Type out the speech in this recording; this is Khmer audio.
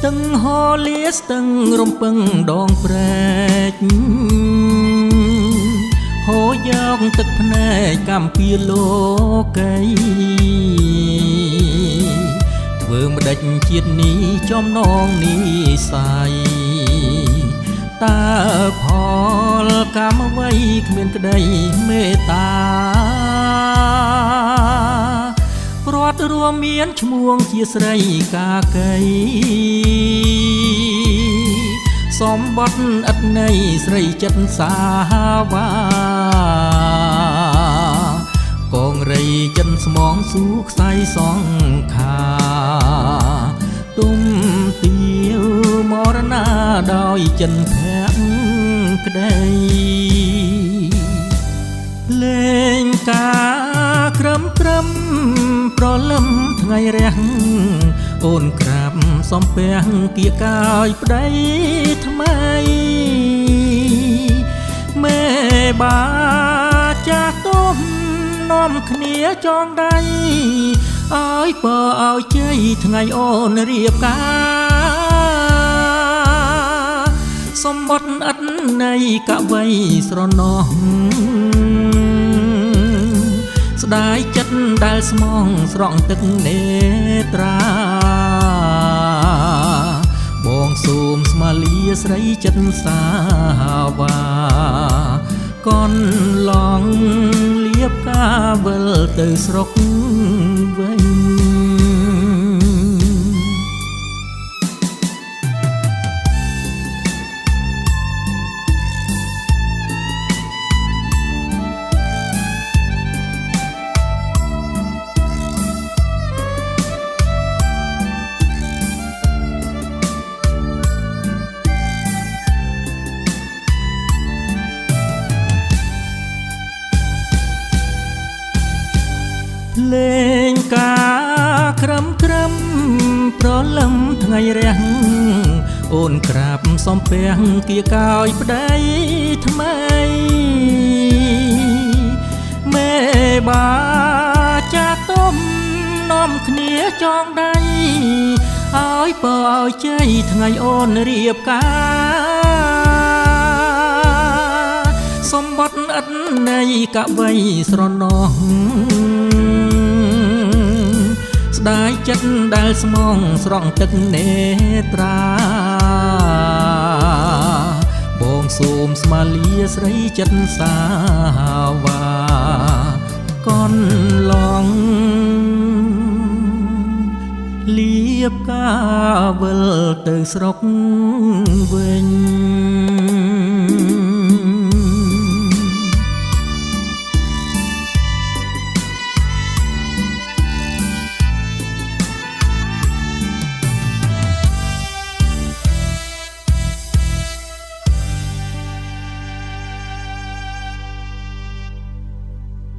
ទឹងហោលាស្ទឹងរំពឹងដងព្រែកហូរយកទឹកភ្នែកកម្ពីលោកីធ្វើម្ដេចជាតិនេះចំណងនេះសាយតើផលកម្មអ្វីគ្មានក្តីមេត្តាព្រាត់រួមមានឈ្មោះជាស្រីកាកៃសម្បត្តិឥតន័យស្រីចិត្តសាវាកងរីចិនស្មងស៊ូខ្សែសងខាទុំទាវមរណាដោយចិនភក្ក្តីលេងការក្រឹមប្រលឹមថ្ងៃរះអូនក្រាបសំពះគៀកកាយប្តីថ្មីមេបាចាស់ទុំនាំគ្នាចងដៃឲ្យបើឲ្យជ័យថ្ងៃអូនរៀបការសម្បត្តិឥតន័យកវៃស្រណោះស្ដាយចិត្តដែលស្មងស្រង់ទឹកនេត្រាបងសូមស្មាលាស្រីចិត្តសាវាកនឡងលៀបកាវិលទៅស្រុកវិញលេងការក្រឹមប្រលឹមថ្ងៃរះអូនក្រាបសំពះគៀកកាយប្តីថ្មីមេបាចាស់ទុំនាំគ្នាចងដៃឲ្យបើឲ្យជ័យថ្ងៃអូនរៀបការសម្បត្តិឥតន័យកវៃស្រណោះស្ដាយចិត្តដែលស្មងស្រង់ទឹកនេត្រាបងសូមស្មាលាស្រីចិត្តសាវាកនឡងលៀបកាវិលទៅស្រុកវិញ